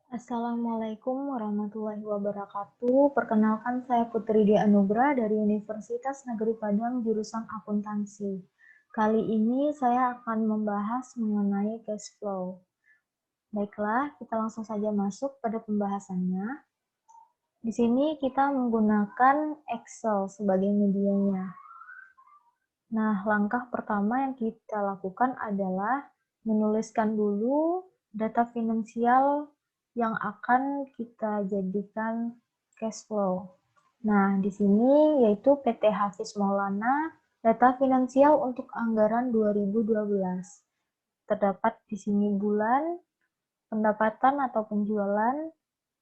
Assalamualaikum warahmatullahi wabarakatuh. Perkenalkan saya Putri Dia Anugrah dari Universitas Negeri Padang jurusan Akuntansi. Kali ini saya akan membahas mengenai cash flow. Baiklah, kita langsung saja masuk pada pembahasannya. Di sini kita menggunakan Excel sebagai medianya. Nah, langkah pertama yang kita lakukan adalah menuliskan dulu data finansial yang akan kita jadikan cash flow. Nah, di sini yaitu PT Hafiz Maulana, data finansial untuk anggaran 2012. Terdapat di sini bulan, pendapatan atau penjualan,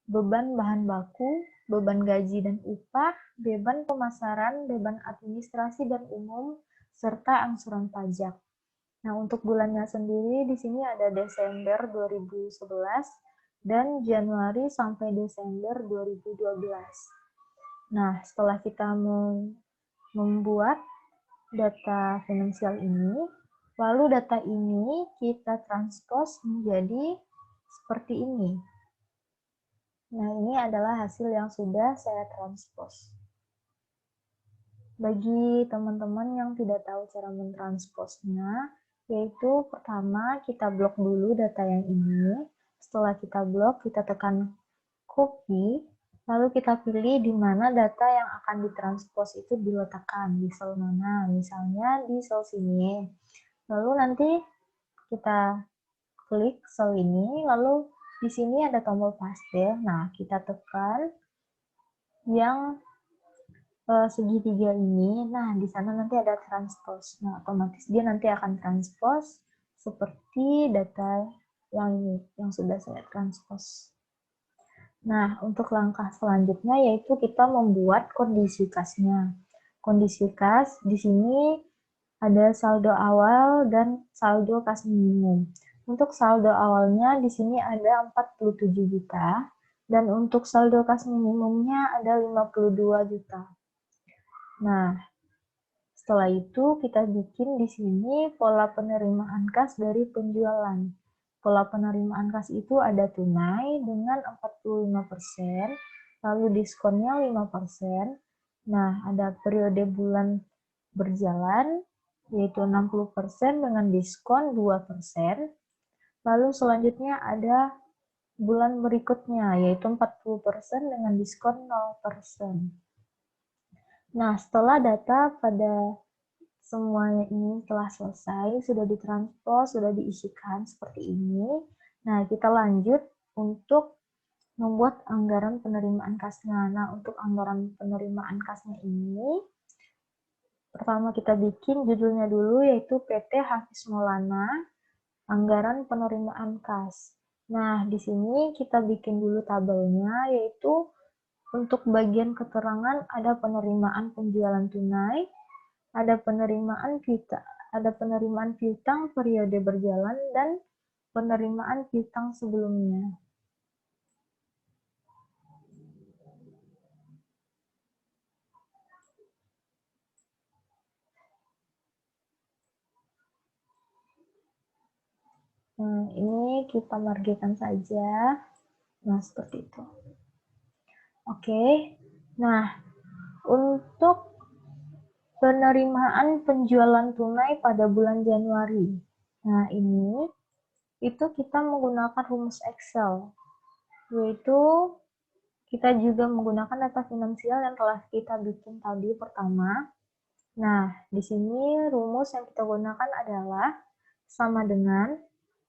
beban bahan baku, beban gaji dan upah, beban pemasaran, beban administrasi dan umum, serta angsuran pajak. Nah, untuk bulannya sendiri di sini ada Desember 2011 dan Januari sampai Desember 2012. Nah, setelah kita membuat data finansial ini, lalu data ini kita transpose menjadi seperti ini. Nah, ini adalah hasil yang sudah saya transpose. Bagi teman-teman yang tidak tahu cara mentransposnya, yaitu pertama kita blok dulu data yang ini. Setelah kita blok, kita tekan copy, lalu kita pilih di mana data yang akan ditranspos itu diletakkan, di sel mana, misalnya di sel sini. Lalu nanti kita klik sel ini, lalu di sini ada tombol paste. Nah, kita tekan yang segitiga ini. Nah, di sana nanti ada transpose. Nah, otomatis dia nanti akan transpose seperti data yang ini, yang sudah saya transpose. Nah, untuk langkah selanjutnya yaitu kita membuat kondisi kasnya. Kondisi kas di sini ada saldo awal dan saldo kas minimum. Untuk saldo awalnya di sini ada 47 juta dan untuk saldo kas minimumnya ada 52 juta. Nah, setelah itu kita bikin di sini pola penerimaan kas dari penjualan. Pola penerimaan kas itu ada tunai dengan 45%, lalu diskonnya 5%. Nah, ada periode bulan berjalan, yaitu 60% dengan diskon 2%. Lalu selanjutnya ada bulan berikutnya, yaitu 40% dengan diskon 0%. Nah, setelah data pada semuanya ini telah selesai, sudah ditranspos, sudah diisikan seperti ini. Nah, kita lanjut untuk membuat anggaran penerimaan kasnya. Nah, untuk anggaran penerimaan kasnya ini, pertama kita bikin judulnya dulu, yaitu PT Hafiz Maulana, anggaran penerimaan kas. Nah, di sini kita bikin dulu tabelnya, yaitu untuk bagian keterangan ada penerimaan penjualan tunai, ada penerimaan piutang periode berjalan dan penerimaan piutang sebelumnya. Nah, ini kita margikan saja. Nah, seperti itu. Oke. Nah, untuk penerimaan penjualan tunai pada bulan Januari. Nah, ini itu kita menggunakan rumus Excel, yaitu kita juga menggunakan data finansial yang telah kita bikin tadi pertama. Nah, di sini rumus yang kita gunakan adalah sama dengan,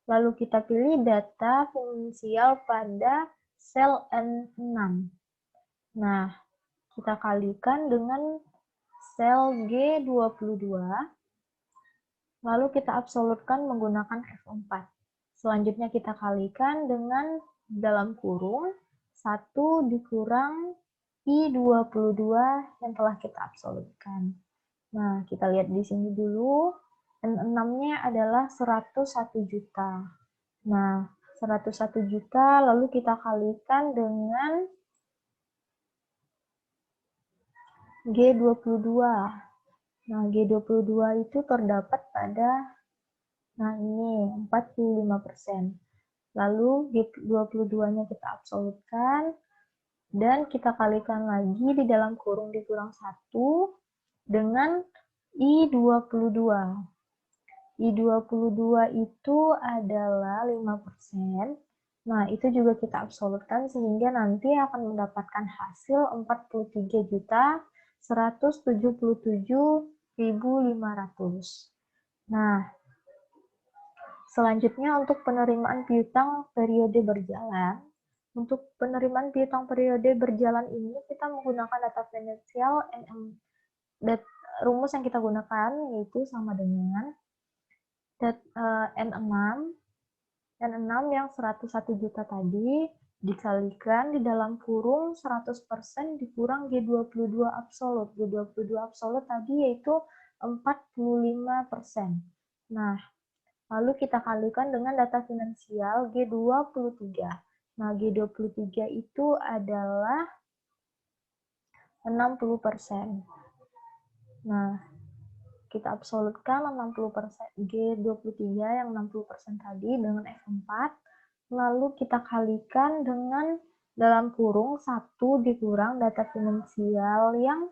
lalu kita pilih data finansial pada sel N6. Nah, kita kalikan dengan sel G22, lalu kita absolutkan menggunakan F4. Selanjutnya kita kalikan dengan dalam kurung 1 dikurang I22 yang telah kita absolutkan. Nah, kita lihat di sini dulu. N6-nya adalah 101 juta. Nah, 101 juta lalu kita kalikan dengan G22. Nah, G22 itu terdapat pada, nah ini 45%. Lalu G22-nya kita absolutkan, dan kita kalikan lagi di dalam kurung dikurang 1 dengan I22. I22 itu adalah 5%. Nah, itu juga kita absolutkan sehingga nanti akan mendapatkan hasil 43.177.500. Nah, selanjutnya untuk penerimaan piutang periode berjalan. Untuk penerimaan piutang periode berjalan ini kita menggunakan data finansial rumus yang kita gunakan yaitu sama dengan N6 yang 101 juta tadi dikalikan di dalam kurung 100% dikurang G22 absolut. G22 absolut tadi yaitu 45%. Nah, lalu kita kalikan dengan data finansial G23. Nah, G23 itu adalah 60%. Nah, kita absolutkan 60% G23 yang 60% tadi dengan F4, lalu kita kalikan dengan dalam kurung 1 dikurang data finansial yang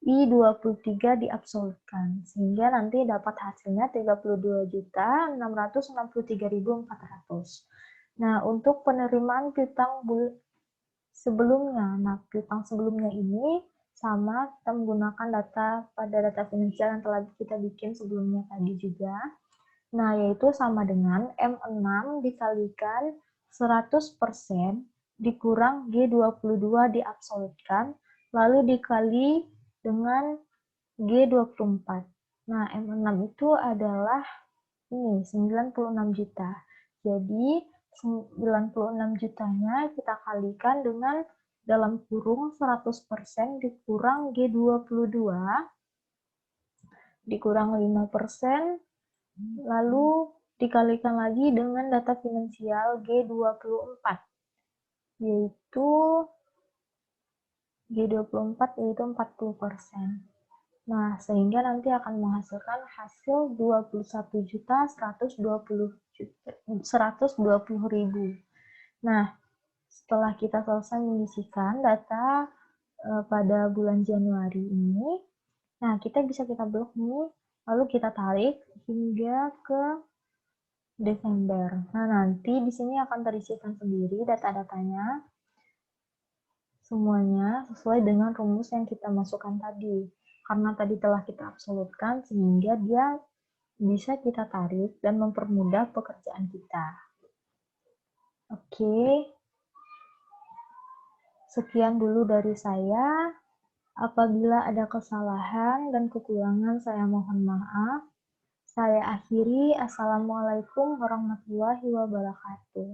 I23 diabsolutkan, sehingga nanti dapat hasilnya 32.663.400. Nah, untuk penerimaan piutang sebelumnya, piutang sebelumnya ini sama, kita menggunakan data finansial yang telah kita bikin sebelumnya tadi juga. Nah, yaitu sama dengan M6 dikalikan 100% dikurang G22 diabsolutkan, lalu dikali dengan G24. Nah, M6 itu adalah ini 96 juta. Jadi 96 jutanya kita kalikan dengan dalam kurung 100% dikurang G22 dikurang 5%, lalu dikalikan lagi dengan data finansial G24 yaitu G24 yaitu 40%. Nah, sehingga nanti akan menghasilkan hasil 21.120.000. Nah, setelah kita selesai menyisihkan data pada bulan Januari ini, nah kita blok nih, lalu kita tarik hingga ke Desember. Nah, nanti di sini akan terisikan sendiri data-datanya, semuanya sesuai dengan rumus yang kita masukkan tadi. Karena tadi telah kita absolutkan, sehingga dia bisa kita tarik dan mempermudah pekerjaan kita. Oke, sekian dulu dari saya. Apabila ada kesalahan dan kekurangan, saya mohon maaf. Saya akhiri. Assalamualaikum warahmatullahi wabarakatuh.